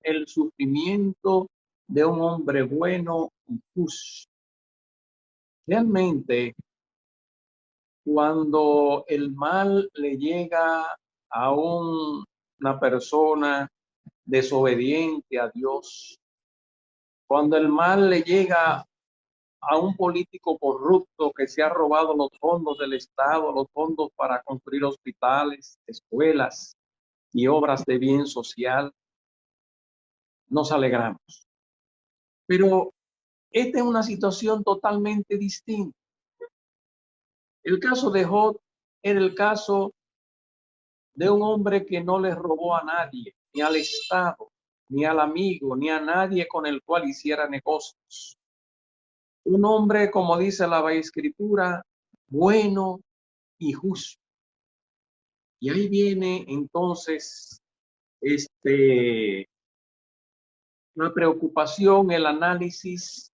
el sufrimiento de un hombre bueno y justo. Realmente, cuando el mal le llega a una persona desobediente a Dios, cuando el mal le llega a un político corrupto que se ha robado los fondos del Estado, los fondos para construir hospitales, escuelas y obras de bien social, nos alegramos. Pero esta es una situación totalmente distinta. El caso de Job era el caso de un hombre que no le robó a nadie, ni al Estado, ni al amigo, ni a nadie con el cual hiciera negocios. Un hombre, como dice la Escritura, bueno y justo. Y ahí viene entonces la preocupación, el análisis,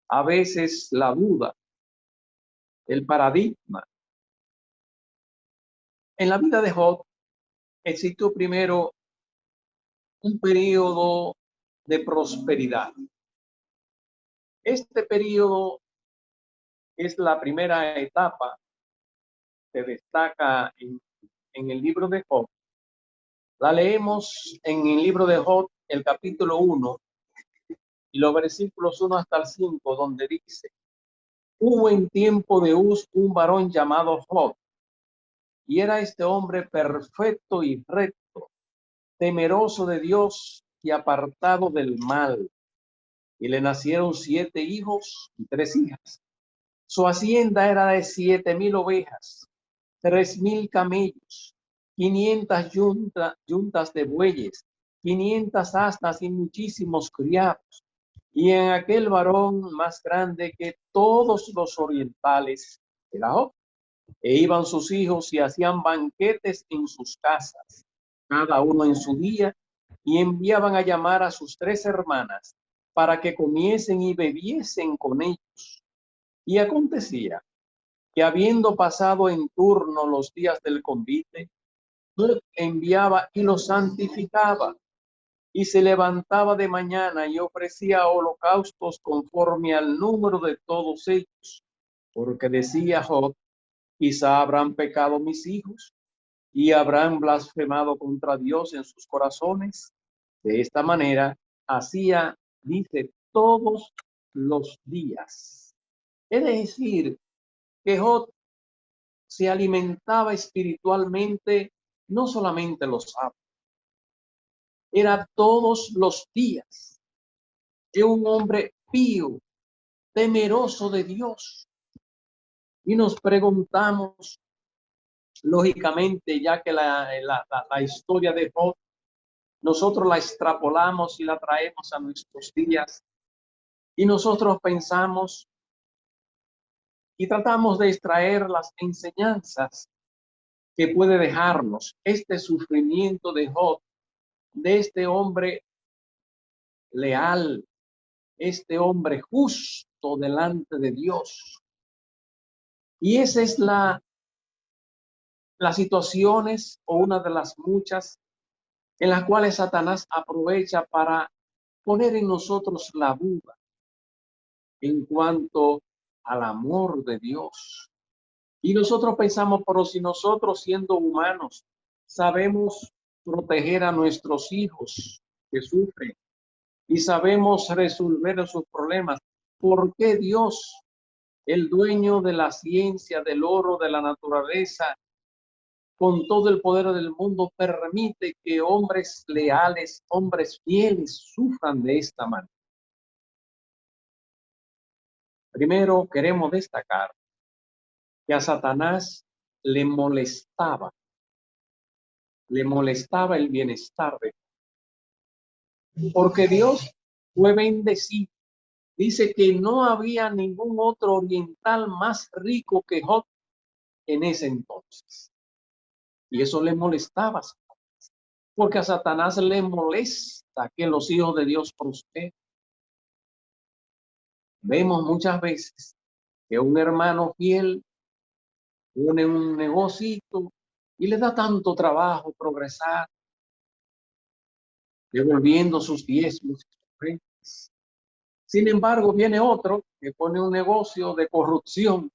a veces la duda, el paradigma. En la vida de Job existió primero un periodo de prosperidad. Este periodo es la primera etapa que destaca en el libro de Job. La leemos en el libro de Job, el capítulo 1, y los versículos 1 hasta el 5, donde dice: hubo en tiempo de Uz un varón llamado Job, y era este hombre perfecto y recto, temeroso de Dios y apartado del mal. Y le nacieron 7 hijos y 3 hijas. Su hacienda era de 7,000 ovejas, 3,000 camellos, 500 yuntas de bueyes, 500 asnas y muchísimos criados. Y en aquel varón más grande que todos los orientales era Job. E iban sus hijos y hacían banquetes en sus casas, cada uno en su día, y enviaban a llamar a sus 3 hermanas para que comiesen y bebiesen con ellos. Y acontecía que, habiendo pasado en turno los días del convite, enviaba y los santificaba, y se levantaba de mañana y ofrecía holocaustos conforme al número de todos ellos, porque decía Job: quizá habrán pecado mis hijos y habrán blasfemado contra Dios en sus corazones. De esta manera hacía, dice, todos los días. Es decir, que Job se alimentaba espiritualmente no solamente los sábados, era todos los días. Es un hombre pío, temeroso de Dios. Y nos preguntamos, lógicamente, ya que la historia de Job nosotros la extrapolamos y la traemos a nuestros días, y nosotros pensamos y tratamos de extraer las enseñanzas que puede dejarnos este sufrimiento de Job, de este hombre leal, este hombre justo delante de Dios. Y esa es las situaciones, o una de las muchas, en las cuales Satanás aprovecha para poner en nosotros la duda en cuanto al amor de Dios. Y nosotros pensamos, pero si nosotros, siendo humanos, sabemos proteger a nuestros hijos que sufren y sabemos resolver sus problemas, ¿por qué Dios, el dueño de la ciencia, del oro, de la naturaleza, con todo el poder del mundo, permite que hombres leales, hombres fieles, sufran de esta manera? Primero, queremos destacar que a Satanás le molestaba el bienestar de Dios, porque Dios fue bendecido. Dice que no había ningún otro oriental más rico que Job en ese entonces. Y eso le molestaba, porque a Satanás le molesta que los hijos de Dios prosperen. Vemos muchas veces que un hermano fiel pone un negocito y le da tanto trabajo progresar, devolviendo sus diezmos y sus ofrendas. Sin embargo, viene otro que pone un negocio de corrupción,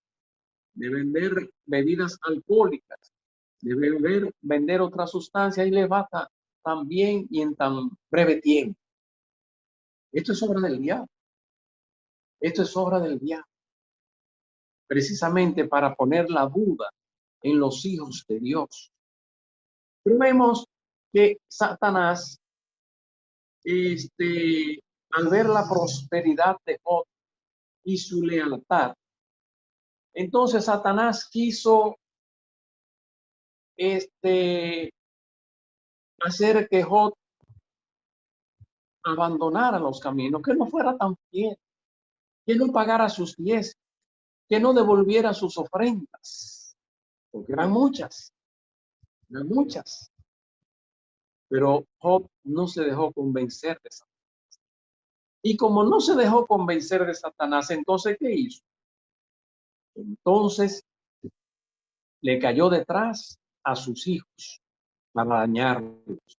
de vender bebidas alcohólicas, de vender otra sustancia y le va tan bien y en tan breve tiempo. Esto es obra del diablo. Esto es obra del diablo. Precisamente para poner la duda en los hijos de Dios. Pero vemos que Satanás, al ver la prosperidad de Job y su lealtad, entonces Satanás quiso hacer que Job abandonara los caminos, que no fuera tan fiel, que no pagara sus diezmos, que no devolviera sus ofrendas, porque eran muchas. Pero Job no se dejó convencer de Satanás. Y como no se dejó convencer de Satanás, entonces, ¿qué hizo? Entonces le cayó detrás a sus hijos para dañarlos.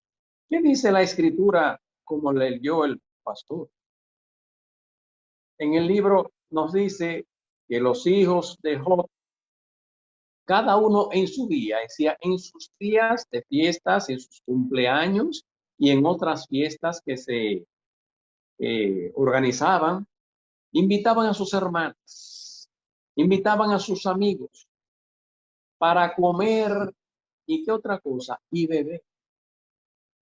¿Qué dice la escritura como leyó el pastor? En el libro nos dice que los hijos de Job, cada uno en su día, decía, en sus días de fiestas, en sus cumpleaños y en otras fiestas que se organizaban, invitaban a sus hermanas, invitaban a sus amigos para comer y qué otra cosa, y beber.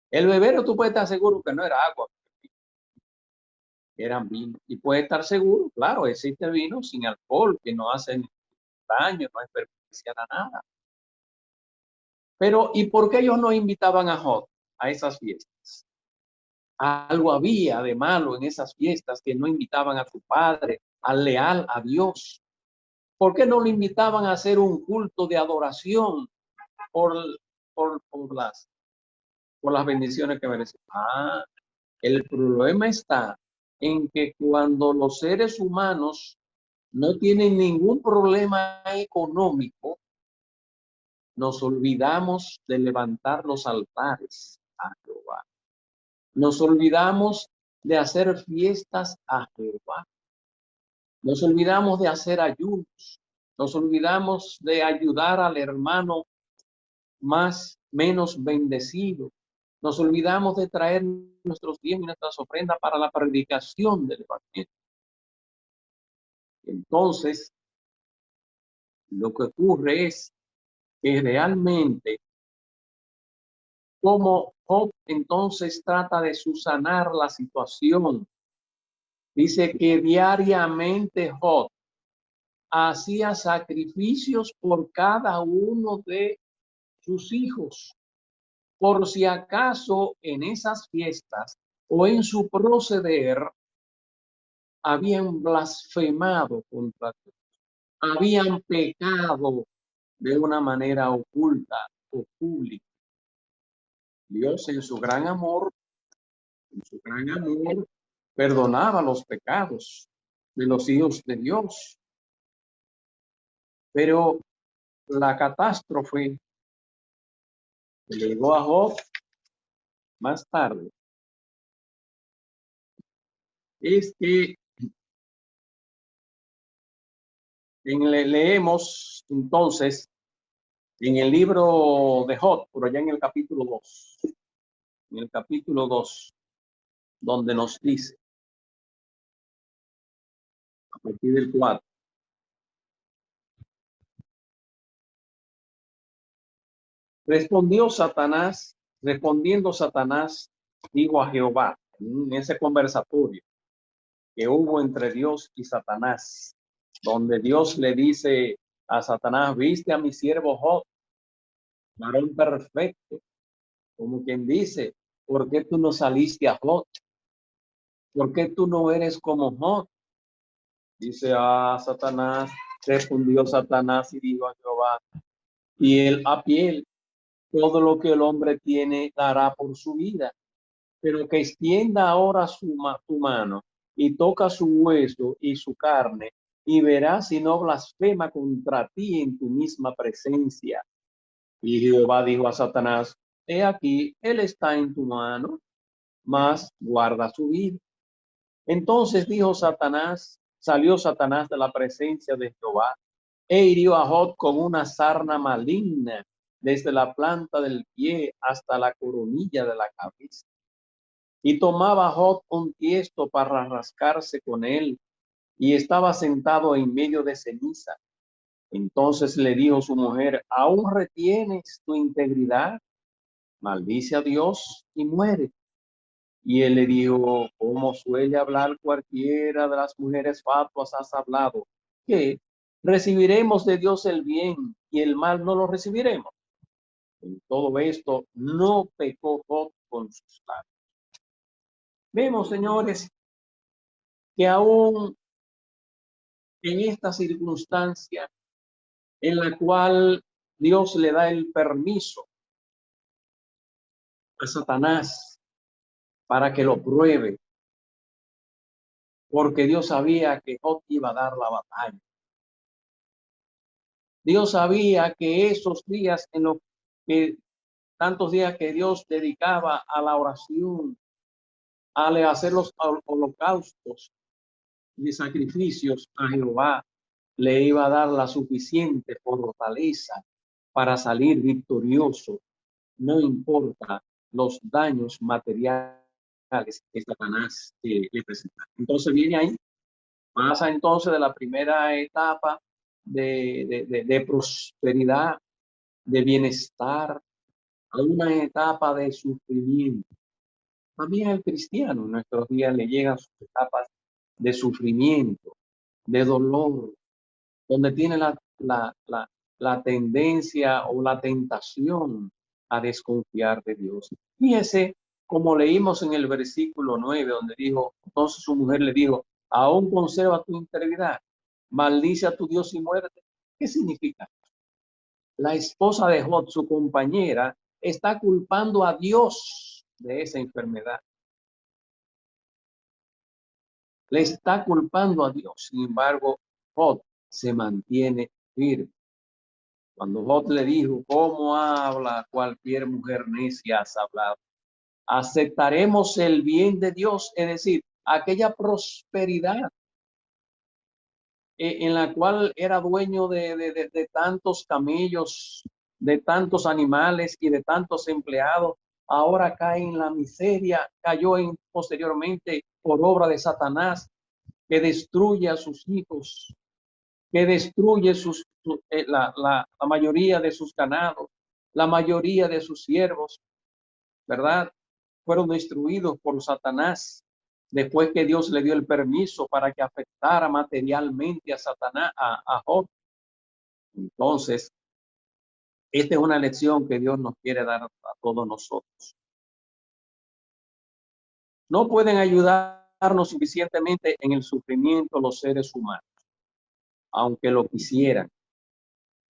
El bebero tú puedes estar seguro que no era agua, eran vino. Y puedes estar seguro, claro, existe vino sin alcohol, que no hace daño, no es perjudicial a nada. Pero, ¿y por qué ellos no invitaban a Job a esas fiestas? Algo había de malo en esas fiestas que no invitaban a su padre, al leal a Dios. ¿Por qué no lo invitaban a hacer un culto de adoración por, por las bendiciones que merecen? El problema está en que cuando los seres humanos no tienen ningún problema económico, nos olvidamos de levantar los altares a Jehová. Nos olvidamos de hacer fiestas a Jehová. Nos olvidamos de hacer ayunos. Nos olvidamos de ayudar al hermano menos bendecido. Nos olvidamos de traer nuestros diezmos y nuestras ofrendas para la predicación del evangelio. Entonces, lo que ocurre es que realmente, como Job entonces trata de subsanar la situación, dice que diariamente Job hacía sacrificios por cada uno de sus hijos, por si acaso en esas fiestas o en su proceder habían blasfemado contra Dios, habían pecado de una manera oculta o pública. Dios en su gran amor, perdonaba los pecados de los hijos de Dios. Pero la catástrofe que llegó a Job más tarde es que leemos entonces en el libro de Job, por allá en el capítulo 2, donde nos dice, a partir del 4, respondiendo Satanás, digo a Jehová, en ese conversatorio que hubo entre Dios y Satanás, donde Dios le dice a Satanás, viste a mi siervo Job, varón perfecto, como quien dice, ¿por qué tú no saliste a Job? ¿Por qué tú no eres como Job? Dice Satanás, respondió Satanás y dijo a Jehová, piel a piel, todo lo que el hombre tiene dará por su vida, pero que extienda ahora su mano y toca su hueso y su carne, y verás si no blasfema contra ti en tu misma presencia. Y Jehová dijo a Satanás, he aquí, él está en tu mano, mas guarda su vida. Entonces salió Satanás de la presencia de Jehová e hirió a Job con una sarna maligna desde la planta del pie hasta la coronilla de la cabeza. Y tomaba Job un tiesto para rascarse con él, y estaba sentado en medio de ceniza. Entonces le dijo su mujer: ¿aún retienes tu integridad? Maldice a Dios y muere. Y él le dijo: como suele hablar cualquiera de las mujeres fatuas, has hablado, que recibiremos de Dios el bien y el mal no lo recibiremos. En todo esto no pecó Job con sus labios. Vemos, señores, que aún en esta circunstancia en la cual Dios le da el permiso a Satanás para que lo pruebe, porque Dios sabía que Job iba a dar la batalla. Dios sabía que esos días en los que tantos días que Dios dedicaba a la oración, a hacer los holocaustos y sacrificios a Jehová, le iba a dar la suficiente fortaleza para salir victorioso, no importa los daños materiales que Satanás le presenta. Entonces viene ahí, pasa entonces de la primera etapa de prosperidad, de bienestar, a una etapa de sufrimiento. También al cristiano en nuestros días le llegan sus etapas de sufrimiento, de dolor, donde tiene la tendencia o la tentación a desconfiar de Dios. Fíjese, como leímos en el versículo 9, donde dijo, entonces su mujer le dijo: aún conserva tu integridad, maldice a tu Dios y muérete. ¿Qué significa? La esposa de Job, su compañera, está culpando a Dios de esa enfermedad. Le está culpando a Dios. Sin embargo, Job se mantiene firme. Cuando Job le dijo: ¿cómo habla cualquier mujer necia has hablado? Aceptaremos el bien de Dios, es decir, aquella prosperidad en la cual era dueño de tantos camellos, de tantos animales y de tantos empleados, ahora cae en la miseria, cayó posteriormente por obra de Satanás, que destruye a sus hijos, que destruye la mayoría de sus ganados, la mayoría de sus siervos, ¿verdad? Fueron destruidos por Satanás después que Dios le dio el permiso para que afectara materialmente a Satanás, a Job. Entonces, esta es una lección que Dios nos quiere dar a todos nosotros. No pueden ayudarnos suficientemente en el sufrimiento los seres humanos, aunque lo quisieran.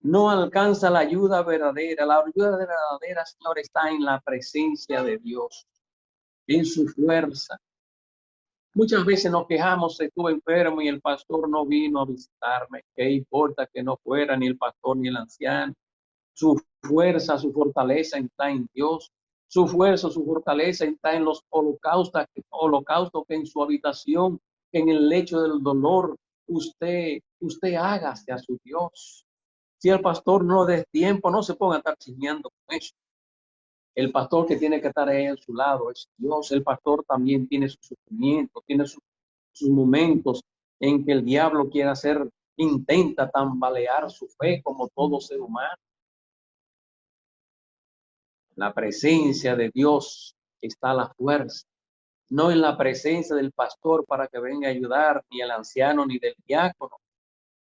No alcanza la ayuda verdadera. La ayuda verdadera, Señor, está en la presencia de Dios, en su fuerza. Muchas veces nos quejamos: estuve enfermo y el pastor no vino a visitarme. ¿Qué importa que no fuera ni el pastor ni el anciano? Su fuerza, su fortaleza está en Dios. Su fuerza, su fortaleza está en los holocaustos que en su habitación, en el lecho del dolor, usted haga hacia su Dios. Si el pastor no dé tiempo, no se ponga a estar chismeando con eso. El pastor que tiene que estar ahí a su lado es Dios. El pastor también tiene su sufrimiento, tiene sus momentos en que el diablo quiere intenta tambalear su fe como todo ser humano. En la presencia de Dios está la fuerza, no en la presencia del pastor para que venga a ayudar, ni el anciano ni del diácono.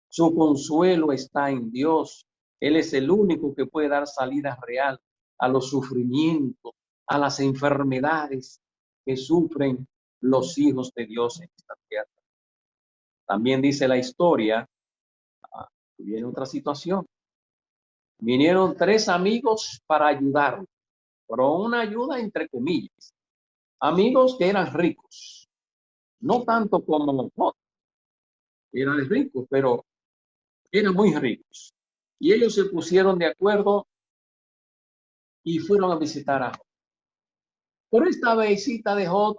Su consuelo está en Dios. Él es el único que puede dar salida real a los sufrimientos, a las enfermedades que sufren los hijos de Dios en esta tierra. También dice la historia, viene otra situación. Vinieron 3 amigos para ayudarlo, pero una ayuda entre comillas. Amigos que eran ricos, no tanto como Job, eran ricos, pero eran muy ricos. Y ellos se pusieron de acuerdo y fueron a visitar a Job. Pero esta visita de Job,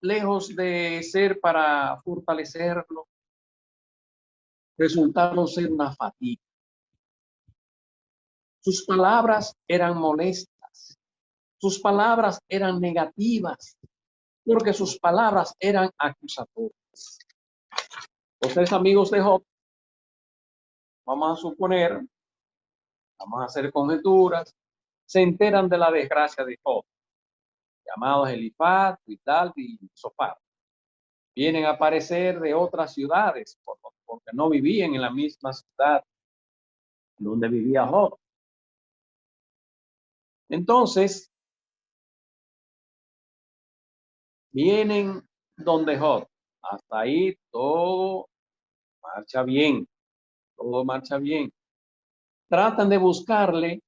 lejos de ser para fortalecerlo, resultaron ser una fatiga. Sus palabras eran molestas, sus palabras eran negativas, porque sus palabras eran acusatorias. Ustedes, amigos de Job, vamos a suponer, vamos a hacer conjeturas, se enteran de la desgracia de Job, llamados Elifaz, Bildad y Zofar. Vienen a aparecer de otras ciudades, porque no vivían en la misma ciudad donde vivía Job. Entonces, vienen donde Job. Hasta ahí todo marcha bien, todo marcha bien. Tratan de buscarle,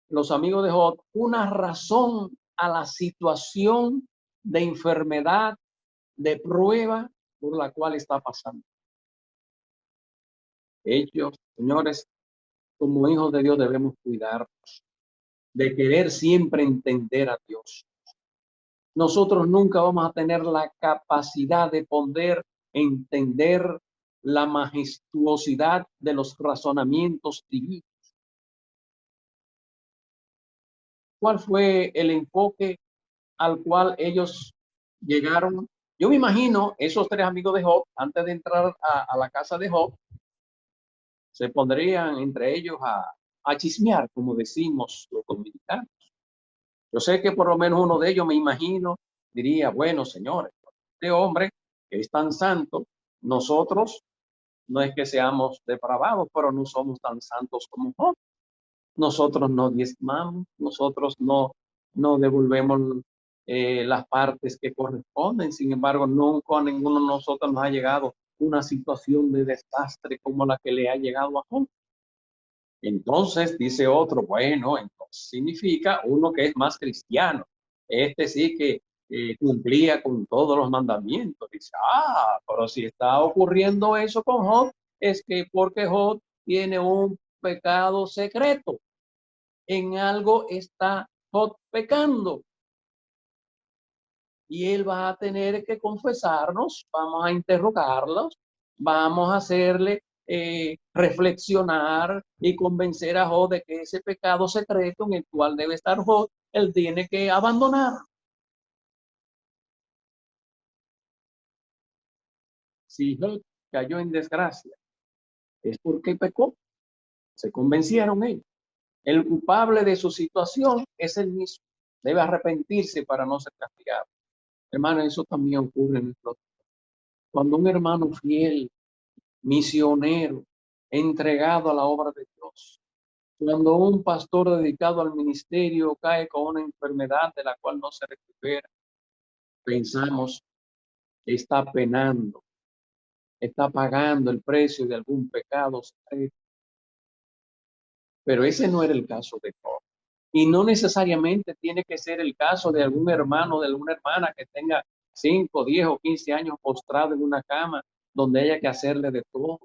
los amigos de Job, una razón a la situación de enfermedad, de prueba por la cual está pasando. Ellos, señores, como hijos de Dios debemos cuidarnos de querer siempre entender a Dios. Nosotros nunca vamos a tener la capacidad de poder entender la majestuosidad de los razonamientos divinos. ¿Cuál fue el enfoque al cual ellos llegaron? Yo me imagino esos tres amigos de Job, antes de entrar a la casa de Job, se pondrían entre ellos a chismear, como decimos los dominicanos. Yo sé que por lo menos uno de ellos, me imagino, diría, bueno, señores, este hombre que es tan santo, nosotros no es que seamos depravados, pero no somos tan santos como Job. Nosotros no diezmamos, nosotros no devolvemos las partes que corresponden. Sin embargo, nunca a ninguno de nosotros nos ha llegado una situación de desastre como la que le ha llegado a Job. Entonces dice otro, bueno, entonces significa uno que es más cristiano. Este sí que cumplía con todos los mandamientos. Dice, pero si está ocurriendo eso con Job, es que porque Job tiene un pecado secreto. En algo está Job pecando. Y él va a tener que confesarnos, vamos a interrogarlos, vamos a hacerle reflexionar y convencer a Job de que ese pecado secreto en el cual debe estar Job, él tiene que abandonar. Si Job cayó en desgracia, es porque pecó. Se convencieron ellos. El culpable de su situación es el mismo. Debe arrepentirse para no ser castigado. Hermano, eso también ocurre en nuestro tiempo. Cuando un hermano fiel, misionero, entregado a la obra de Dios, cuando un pastor dedicado al ministerio cae con una enfermedad de la cual no se recupera, pensamos que está penando, está pagando el precio de algún pecado. Pero ese no era el caso de Job. Y no necesariamente tiene que ser el caso de algún hermano, de alguna hermana que tenga 5, 10 o 15 años postrado en una cama donde haya que hacerle de todo.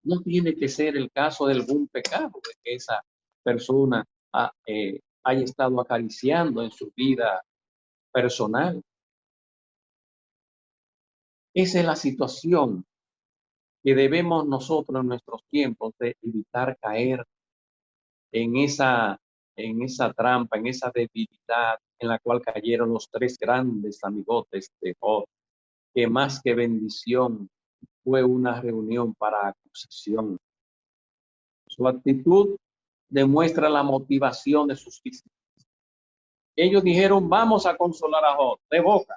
No tiene que ser el caso de algún pecado de que esa persona haya estado acariciando en su vida personal. Esa es la situación que debemos nosotros en nuestros tiempos de evitar caer en esa trampa, en esa debilidad en la cual cayeron los tres grandes amigotes de Job, que más que bendición fue una reunión para acusación. Su actitud demuestra la motivación de sus visitantes. Ellos dijeron, vamos a consolar a Job, de boca.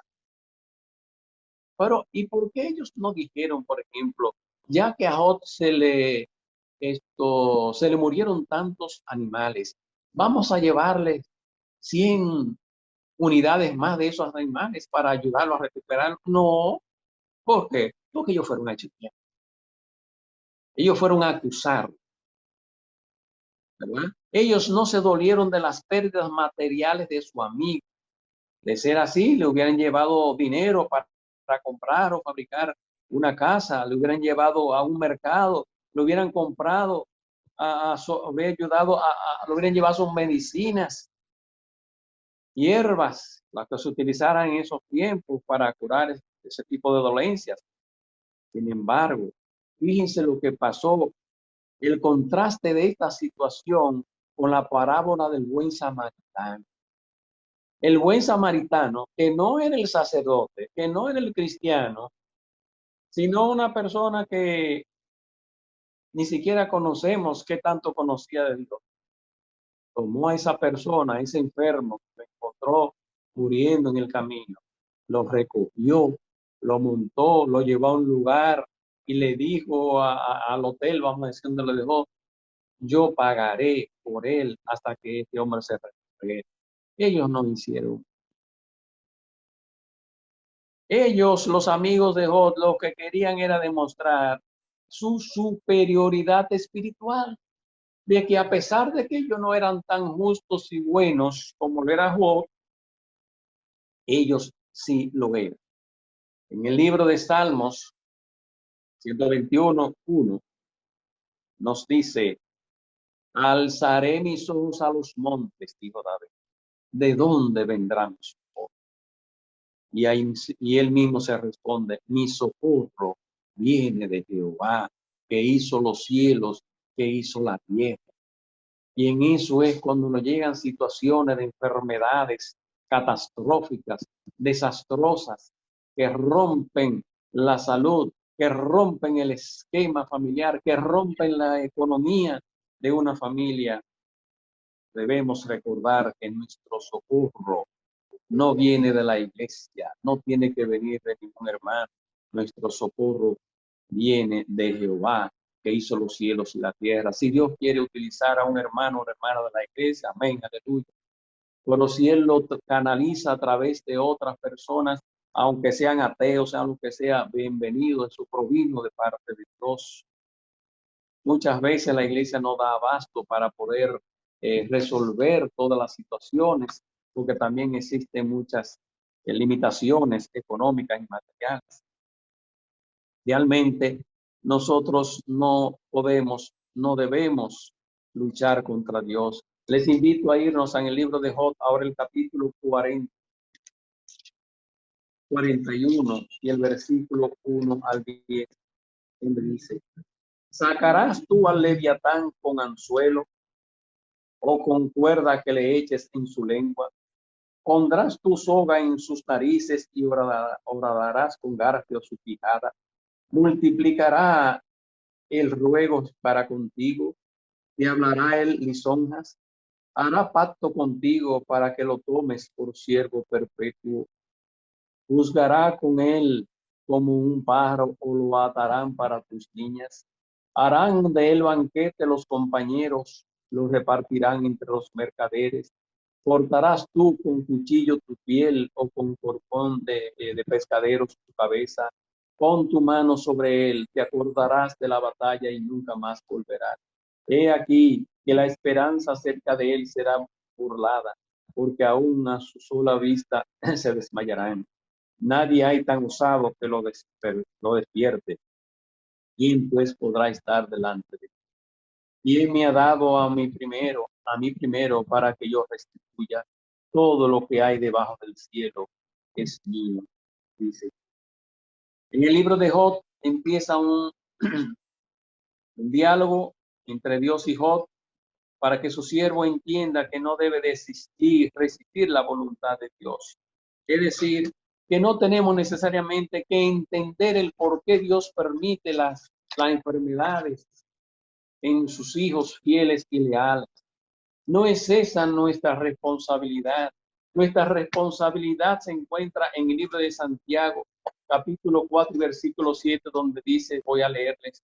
Pero, ¿y por qué ellos no dijeron, por ejemplo, ya que a Job se le murieron tantos animales, vamos a llevarle 100 unidades más de esos animales para ayudarlo a recuperar? No, ¿por qué? Porque ellos fueron a chismear. Ellos fueron a acusar, ¿verdad? Ellos no se dolieron de las pérdidas materiales de su amigo. De ser así, le hubieran llevado dinero para comprar o fabricar una casa, le hubieran llevado a un mercado, le hubieran comprado, le hubieran llevado sus medicinas. hierbas, las que se utilizaran en esos tiempos para curar ese tipo de dolencias. Sin embargo, fíjense lo que pasó, el contraste de esta situación con la parábola del buen samaritano. El buen samaritano, que no era el sacerdote, que no era el cristiano, sino una persona que ni siquiera conocemos qué tanto conocía de Dios. Tomó a esa persona, a ese enfermo que lo encontró muriendo en el camino, lo recogió, lo montó, lo llevó a un lugar y le dijo al hotel, vamos a decir, donde lo dejó, yo pagaré por él hasta que este hombre se recupere. Ellos no hicieron. Ellos, los amigos de Job, lo que querían era demostrar su superioridad espiritual, de que a pesar de que ellos no eran tan justos y buenos como lo era Job, ellos sí lo eran. En el libro de Salmos 121:1 nos dice, alzaré mis ojos a los montes, dijo David, ¿de dónde vendrá mi socorro? Y él mismo se responde, mi socorro viene de Jehová, que hizo los cielos, que hizo la tierra. Y en eso es cuando nos llegan situaciones de enfermedades catastróficas, desastrosas, que rompen la salud, que rompen el esquema familiar, que rompen la economía de una familia. Debemos recordar que nuestro socorro no viene de la iglesia, no tiene que venir de ningún hermano. Nuestro socorro viene de Jehová, que hizo los cielos y la tierra. Si Dios quiere utilizar a un hermano o una hermana de la iglesia, amén, aleluya. Pero si Él lo canaliza a través de otras personas, aunque sean ateos, sean lo que sea, bienvenido, eso provino de parte de Dios. Muchas veces la iglesia no da abasto para poder resolver todas las situaciones, porque también existen muchas limitaciones económicas y materiales. Realmente nosotros no podemos, no debemos luchar contra Dios. Les invito a irnos en el libro de Job, ahora el capítulo 41 y el versículo 1 al 10, donde dice, ¿sacarás tú al leviatán con anzuelo o con cuerda que le eches en su lengua? Pondrás tu soga en sus narices y horadarás con garfio su quijada. Multiplicará el ruego para contigo, te hablará él lisonjas, hará pacto contigo para que lo tomes por siervo perpetuo. Juzgará con él como un pájaro o lo atarán para tus niñas. Harán de él banquete los compañeros, lo repartirán entre los mercaderes. Cortarás tú con cuchillo tu piel o con corpón de pescaderos tu cabeza. Pon tu mano sobre él, te acordarás de la batalla y nunca más volverás. He aquí que la esperanza acerca de él será burlada, porque aún a su sola vista se desmayarán. Nadie hay tan osado que lo despierte. ¿Quién pues podrá estar delante de él? ¿Quién me ha dado a mí primero, para que yo restituya todo lo que hay debajo del cielo? Es mío, dice. En el libro de Job empieza un un diálogo entre Dios y Job para que su siervo entienda que no debe resistir la voluntad de Dios. Es decir, que no tenemos necesariamente que entender el por qué Dios permite las enfermedades en sus hijos fieles y leales. No es esa nuestra responsabilidad. Nuestra responsabilidad se encuentra en el libro de Santiago, capítulo 4, versículo 7, donde dice, voy a leerles,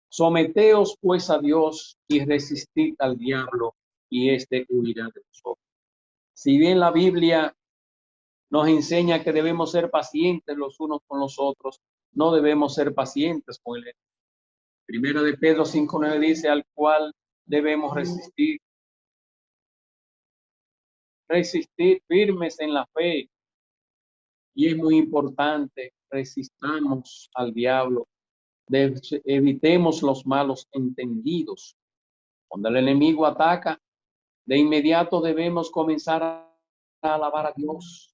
someteos pues a Dios y resistid al diablo y éste huirá de vosotros. Si bien la Biblia nos enseña que debemos ser pacientes los unos con los otros, no debemos ser pacientes con él. Primera de Pedro 5:9 dice, al cual debemos resistir firmes en la fe. Y es muy importante, resistamos al diablo, evitemos los malos entendidos. Cuando el enemigo ataca, de inmediato debemos comenzar alabar a Dios.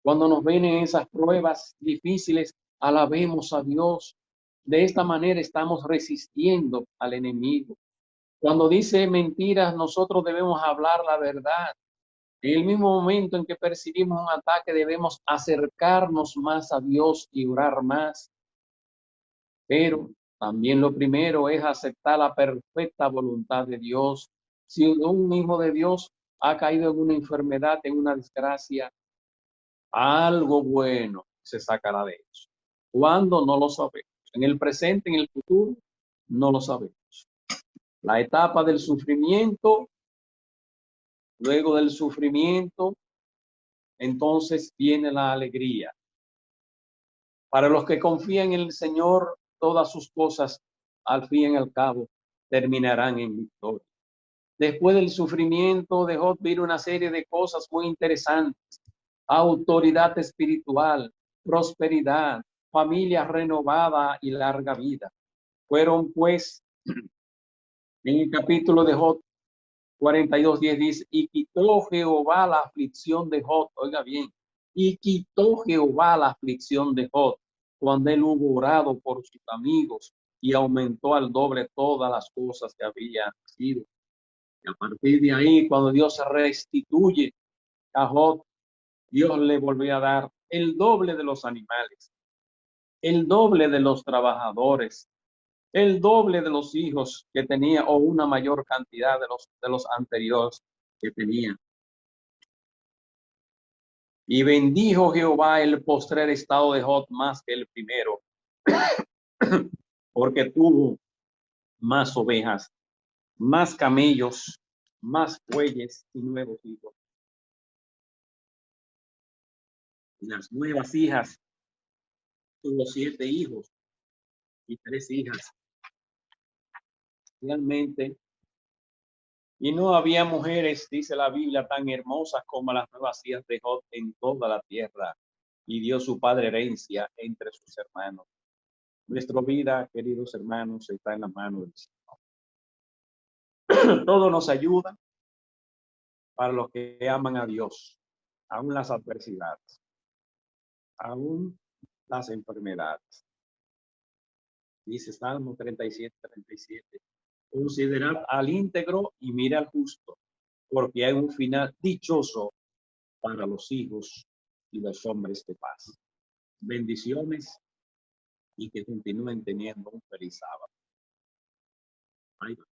Cuando nos vienen esas pruebas difíciles, alabemos a Dios. De esta manera estamos resistiendo al enemigo. Cuando dice mentiras, nosotros debemos hablar la verdad. En el mismo momento en que percibimos un ataque, debemos acercarnos más a Dios y orar más. Pero también lo primero es aceptar la perfecta voluntad de Dios. Si un hijo de Dios ha caído en una enfermedad, en una desgracia, algo bueno se sacará de eso. ¿Cuándo? No lo sabemos. En el presente, en el futuro, no lo sabemos. La etapa del sufrimiento, luego del sufrimiento, entonces viene la alegría. Para los que confían en el Señor, todas sus cosas, al fin y al cabo, terminarán en victoria. Después del sufrimiento de Job vino una serie de cosas muy interesantes. Autoridad espiritual, prosperidad, familia renovada y larga vida. Fueron pues, en el capítulo de Job 42:10 dice, y quitó Jehová la aflicción de Job, oiga bien, y quitó Jehová la aflicción de Job, cuando él hubo orado por sus amigos y aumentó al doble todas las cosas que había sido. Y a partir de ahí, cuando Dios restituye a Job, Dios le volvió a dar el doble de los animales, el doble de los trabajadores, el doble de los hijos que tenía o una mayor cantidad de los anteriores que tenía. Y bendijo Jehová el postrer estado de Job más que el primero, porque tuvo más ovejas, más camellos, más bueyes y nuevos hijos. Y las nuevas hijas, tuvo 7 hijos y 3 hijas. Realmente, y no había mujeres, dice la Biblia, tan hermosas como las nuevas hijas de Job en toda la tierra. Y dio su padre herencia entre sus hermanos. Nuestra vida, queridos hermanos, está en la mano del Señor. Todo nos ayuda para los que aman a Dios, aún las adversidades, aún las enfermedades. Dice Salmo 37:37. Considerad al íntegro y mira al justo, porque hay un final dichoso para los hijos y los hombres de paz. Bendiciones y que continúen teniendo un feliz sábado. Bye.